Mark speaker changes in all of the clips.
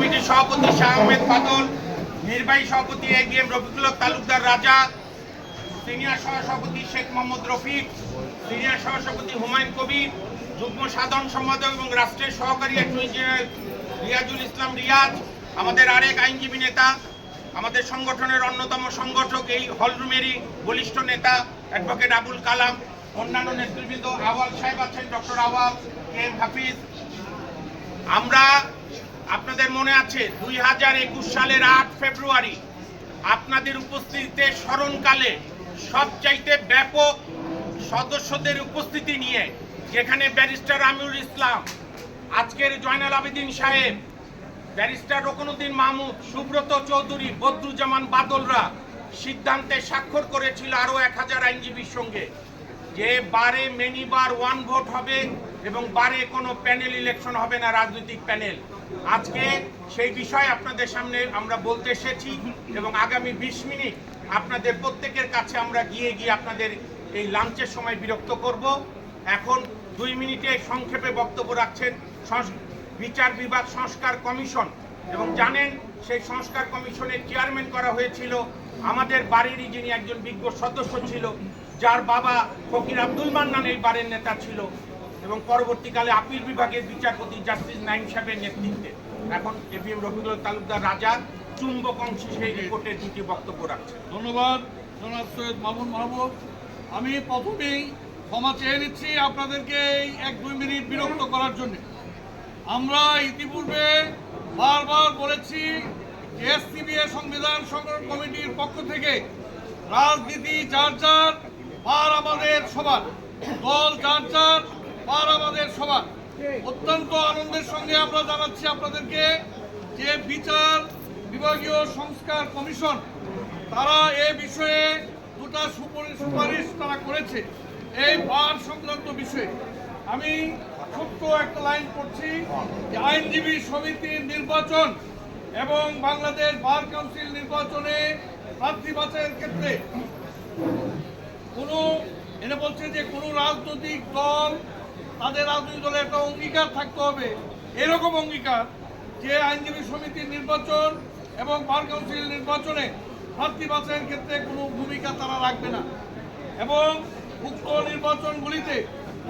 Speaker 1: কমিটির সভাপতি শাহ আহমেদ বাদল, নির্বাহী সভাপতি AGM রফিকুল হক তালুকদার রাজা, সিনিয়র সহসভাপতি শেখ মোহাম্মদ রফিক, সিনিয়র সহসভাপতি হুমায়ুন কবির, যুগ্ম সাধারণ সম্পাদক এবং রাষ্ট্রের সহকারী অ্যাটর্নি জেনারেল রিয়াজুল ইসলাম রিয়াজ, আমাদের আরেক আইনজীবী নেতা, আমাদের সংগঠনের অন্যতম সংগঠক, এই হলরুমেরই বলিষ্ঠ নেতা অ্যাডভোকেট আবুল কালাম, অন্যান্য নেতৃবৃন্দ, আওয়াল সাহেব আছেন, ডক্টর আওয়াল, KM হাফিজ। আমরা আপনাদের মনে আছে 2021 সালের 8 ফেব্রুয়ারি আপনাদের উপস্থিতিতে স্মরণকালে সবচাইতে ব্যাপক সদস্যদের উপস্থিতি নিয়ে, যেখানে ব্যারিস্টার আমিরুল ইসলাম, আজকের জয়নাল আবেদিন সাহেব, ব্যারিস্টার রকনুদ্দিন মাহমুদ, সুব্রত চৌধুরী, বদরুজ্জামান বাদলরা সিদ্ধান্তে স্বাক্ষর করেছিল আরও 1000 আইনজীবীর সঙ্গে, যে বারে মেনিবার ওয়ান ভোট হবে এবং বারে কোনো প্যানেল ইলেকশন হবে না, রাজনৈতিক প্যানেল। আজকে সেই বিষয় আপনাদের সামনে আমরা বলতে এসেছি এবং আগামী 20 মিনিট আপনাদের প্রত্যেকের কাছে আমরা গিয়ে আপনাদের এই লাঞ্চের সময় বিরক্ত করব। এখন 2 মিনিটে সংক্ষেপে বক্তব্য রাখছেন বিচার বিভাগ সংস্কার কমিশন, এবং জানেন সেই সংস্কার কমিশনের চেয়ারম্যান করা হয়েছিল আমাদের বাড়িরই যিনি একজন বিজ্ঞ সদস্য ছিল, যার বাবা ফকির আব্দুল মান্নান এই বারের নেতা ছিল, এবং পরবর্তীকালে আপিল বিভাগের বিচারপতি জাস্টিস নাইম সাহেবের নেতৃত্বে এখন APM রফিকুল তালুকদার রাজা চুম্বক অংশে সেই রিপোর্টের 2টি বক্তব্য রাখছেন।
Speaker 2: ধন্যবাদ জনাব সৈয়দ মামুন মাহবুব। আমি প্রথমেই ক্ষমা চেয়ে নিচ্ছি আপনাদেরকে এই 1-2 মিনিট বিরক্ত করার জন্য। আমরা ইতিপূর্বে বারবার বলেছি SCBA সংবিধান সংগ্রহ কমিটির পক্ষ থেকে রাজনীতি যার যার, আর আমাদের সবার দল যার যার, আর আমাদের সবার। অত্যন্ত আনন্দের সঙ্গে আমরা জানাচ্ছি আপনাদেরকে যে বিচার বিভাগীয় সংস্কার কমিশন তারা এ বিষয়ে 2টা সুপারিশ তারা করেছে এই বার সংক্রান্ত বিষয়ে। আমি ছোট্ট একটা লাইন পড়ছি যে আইনজীবী সমিতির নির্বাচন এবং বাংলাদেশ বার কাউন্সিল নির্বাচনে প্রার্থী বাছাইয়ের ক্ষেত্রে এনে বলছে যে কোনো রাজনৈতিক দল, তাদের রাজনৈতিক দলের একটা অঙ্গীকার থাকতে হবে, এরকম অঙ্গীকার যে আইনজীবী সমিতির নির্বাচন এবং বার কাউন্সিল নির্বাচনে প্রার্থী বাছাইয়ের ক্ষেত্রে কোনো ভূমিকা তারা রাখবে না, এবং উক্ত নির্বাচনগুলিতে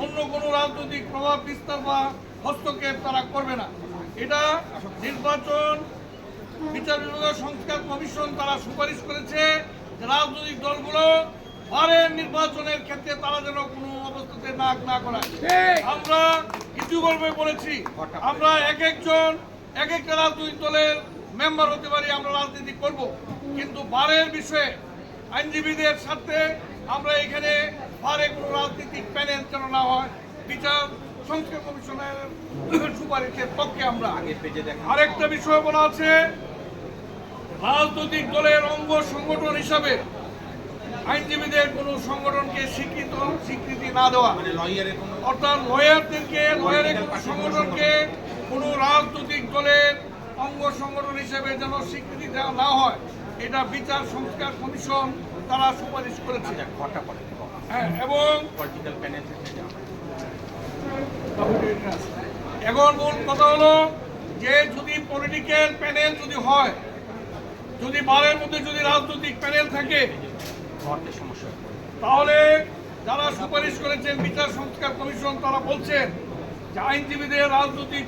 Speaker 2: অন্য কোনো রাজনৈতিক প্রভাব বিস্তার বা হস্তক্ষেপ তারা করবে না। এটা নির্বাচন বিচার বিভাগীয় সংস্কার কমিশন তারা সুপারিশ করেছে যে রাজনৈতিক দলগুলো বারের নির্বাচনের ক্ষেত্রে তারা যেন কোনো অবস্থাতে নাক না করায়। আমরা কিছু গল্পে বলেছি, আমরা এক একটা রাজনৈতিক দলের মেম্বার হতে পারি, আমরা রাজনীতি করব, কিন্তু বারের বিষয়ে আইনজীবীদের স্বার্থে আমরা এখানে বারে কোনো রাজনৈতিক প্যানেল যেন না হয়, বিচার সংস্কার কমিশনের সুপারিশের পক্ষে আমরা। আরেকটা বিষয় বলা আছে, রাজনৈতিক দলের অঙ্গ সংগঠন হিসাবে আইনজীবীদের কোনো সংগঠনকে স্বীকৃতি না দেওয়া, অর্থাৎ লয়ারের কোনো সংগঠনকে কোনো রাজনৈতিক দলের অঙ্গ সংগঠন হিসেবে যেন স্বীকৃতি দেওয়া না হয়, এটা বিচার সংস্কার কমিশন তারা সুপারিশ করেছে। হ্যাঁ, এবং এখন মূল কথা হলো যে যদি পলিটিক্যাল প্যানেল যদি হয়, যদি বারের মধ্যে যদি রাজনৈতিক প্যানেল থাকে, তাহলে যারা সুপারিশ করেছেন বিচার সংস্কার কমিশন তারা বলছেন যে আইনজীবীদের রাজনৈতিক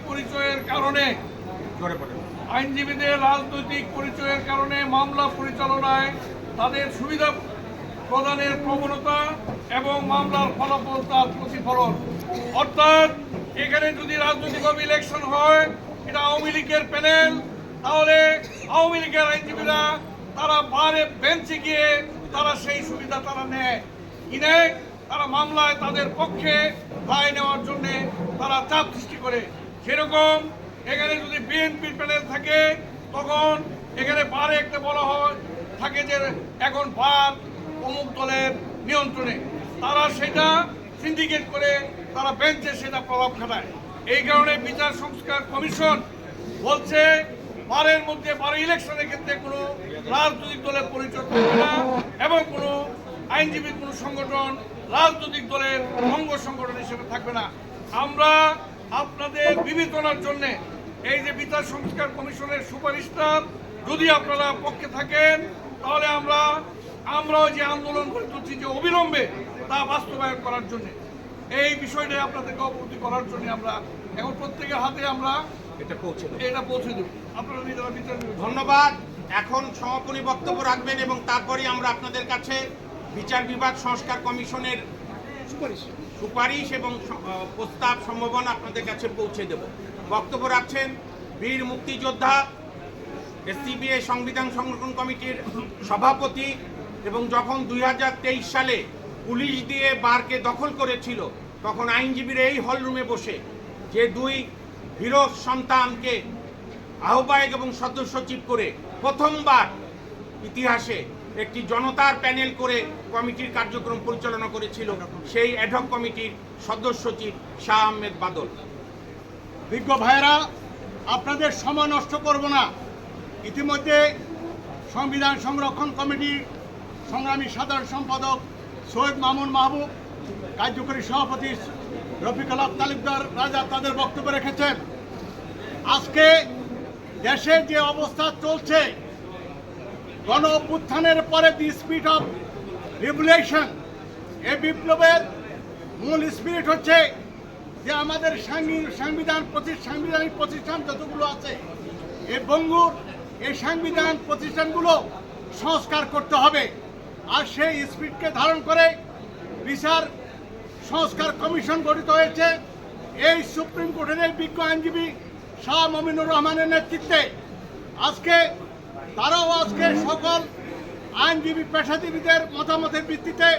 Speaker 2: পরিচয়ের কারণে মামলা পরিচালনায় তাদের সুবিধা প্রদানের প্রবণতা এবং মামলার ফলাফল তার প্রতিফলন। অর্থাৎ এখানে যদি রাজনৈতিকভাবে ইলেকশন হয়, এটা আওয়ামী লীগের প্যানেল, তাহলে আওয়ামী লীগের আইনজীবীরা তারা বারে বেঞ্চে গিয়ে তারা সেই সুবিধা তারা নেয় কি নেয়, তারা মামলায় তাদের পক্ষে রায় নেওয়ার জন্য তারা চাপ সৃষ্টি করে। সেরকম এখানে যদি বিএনপির প্যানেল থাকে, তখন এখানে বারে একটা বলা হয় থাকে যে এখন বার অমুক দলের নিয়ন্ত্রণে, তারা সেটা সিন্ডিকেট করে তারা বেঞ্চে সেটা প্রভাব খাটায়। এই কারণে বিচার সংস্কার কমিশন বলছে বারের মধ্যে বারে ইলেকশনের ক্ষেত্রে কোনো রাজনৈতিক দলের পরিচয় থাকবে না, এবং কোনো আইনজীবী কোনো সংগঠন রাজনৈতিক দলের অঙ্গ সংগঠন হিসেবে থাকবে না। আমরা আপনাদের বিবেচনার জন্য এই যে বিচার সংস্কার কমিশনের সুপারিশটার যদি আপনারা পক্ষে থাকেন, তাহলে আমরাও যে আন্দোলন করে তুলছি যে অবিলম্বে তা বাস্তবায়ন করার জন্য, এই বিষয়টা আপনাদেরকে অবগত করার জন্য আমরা এখন প্রত্যেকের হাতে আমরা এটা পৌঁছে দেব। আপনারা নিজেরা বিচার দেবেন।
Speaker 1: ধন্যবাদ। এখন সমাপনী বক্তব্য রাখবেন এবং তারপরে আমরা আপনাদের কাছে বিচার বিভাগ সংস্কার কমিশনের সুপারিশ এবং প্রস্তাব সম্ভাবনা আপনাদের কাছে পৌঁছে দেব। বক্তব্য রাখছেন বীর মুক্তিযোদ্ধা, এসসিবিএ সংবিধান সংরক্ষণ কমিটির সভাপতি এবং যখন 2023 সালে পুলিশ দিয়ে বারকে দখল করেছিল তখন আইনজীবীরা এই হলরুমে বসে যে দুই হিরো সন্তানকে আহ্বায়ক এবং সদস্য সচিব করে প্রথমবার ইতিহাসে একটি জনতার প্যানেল করে কমিটির কার্যক্রম পরিচালনা করেছিল সেই অ্যাডহক কমিটির সদস্য সচিব শাহ আহমেদ বাদল।
Speaker 3: বিজ্ঞ ভাইয়েরা, আপনাদের সময় নষ্ট করব না। ইতিমধ্যে সংবিধান সংরক্ষণ কমিটির সংগ্রামী সাধারণ সম্পাদক সৈয়দ মামুন মাহবুব, কার্যকরী সভাপতি রফিকুল হক তালুকদার রাজা তাদের বক্তব্য রেখেছেন। আজকে দেশে যে অবস্থা চলছে, গণ অভ্যুত্থানের পরে দি স্পিরিট অফ রিভলিউশন, এই বিপ্লবের মূল স্পিরিট হচ্ছে যে আমাদের সাংবিধানিক প্রতিষ্ঠান যতগুলো আছে এই বঙ্গুর এই সাংবিধান প্রতিষ্ঠানগুলো সংস্কার করতে হবে। আর সেই স্পিরিটকে ধারণ করে বিচার সংস্কার কমিশন গঠিত হয়েছে। এই সুপ্রিম কোর্টের এই বিজ্ঞ আইনজীবী শাহ মমিনুর রহমানের নেতৃত্বে তারাও আজকে সকল আইনজীবী পেশাজীবীদের মতামতের ভিত্তিতে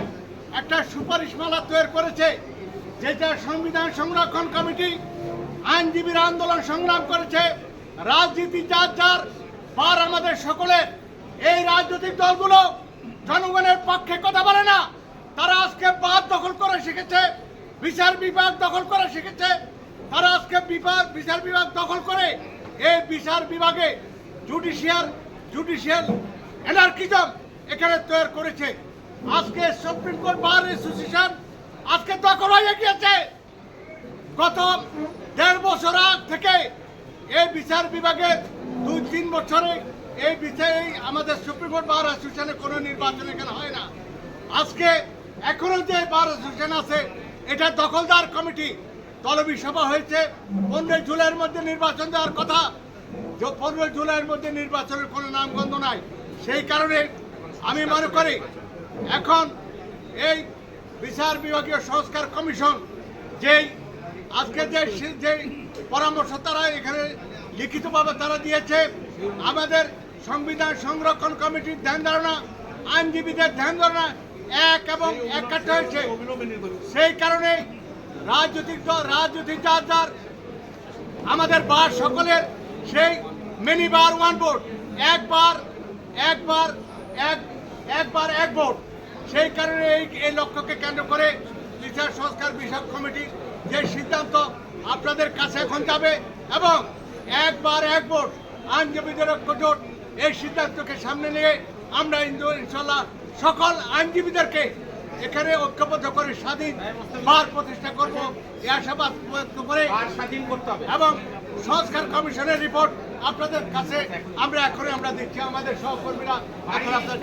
Speaker 3: একটা সুপারিশমালা তৈরি করেছে, যেটা সংবিধান সংরক্ষণ কমিটি আইনজীবীর আন্দোলন সংগ্রাম করেছে। রাজনীতি যার যার বার আমাদের সকলের, এই রাজনৈতিক দলগুলো জনগণের পক্ষে কথা বলে না। তারা আজকে বাদ দখল করে শিখেছে, বিচার বিভাগ দখল করে শিখেছে। তারা আজকে বিচার বিভাগ দখল করে এই বিচার বিভাগে জুডিশিয়াল অ্যানার্কিজম এখানে তৈরি করেছে। আজকে সুপ্রিম কোর্ট বার অ্যাসোসিয়েশন আজকে দখল হয়ে গিয়েছে। গত 1.5 বছর আগ থেকে এই বিচার বিভাগে 2-3 বছরে এই বিচারে আমাদের সুপ্রিম কোর্ট বার অ্যাসোসিয়েশনে কোনো নির্বাচন এখানে হয় না। আজকে এখনো যে বার অ্যাসোসিয়েশন আছে এটা দখলদার কমিটি। তলবি সভা হয়েছে, 15 জুলাইয়ের মধ্যে নির্বাচন দেওয়ার কথা। 15 জুলাইয়ের মধ্যে নির্বাচনের কোনো নামগন্ধ নাই। সেই কারণে আমি মনে করি এখন এই বিচার বিভাগীয় সংস্কার কমিশন আজকে যে পরামর্শ তারা এখানে লিখিতভাবে তারা দিয়েছে, আমাদের সংবিধান সংরক্ষণ কমিটির ধ্যান ধারণা, আইনজীবীদের ধ্যান ধারণা এক এবং একাত্ম হয়েছে। সেই কারণে রাজনৈতিক যার যার আমাদের বার সকলের সেই মেনি বার ওয়ান ভোট, এক ভোট। সেই কারণে এই লক্ষ্যকে কেন্দ্র করে বিচার সংস্কার বিষয়ক কমিটির যে সিদ্ধান্ত আপনাদের কাছে এখন যাবে এবং এক ভোট আইনজীবীদের ঐক্যজোট, এই সিদ্ধান্তকে সামনে নিয়ে আমরা ইনশাল্লাহ সকল আইনজীবীদেরকে এখানে ঐক্যবদ্ধ করে স্বাধীন বার প্রতিষ্ঠা করব এই আশাবাদ ব্যক্ত করে
Speaker 1: স্বাধীন করতে হবে
Speaker 3: এবং সংস্কার কমিশনের রিপোর্ট আপনাদের কাছে আমরা দিচ্ছি। আমাদের সহকর্মীরা এখন আপনার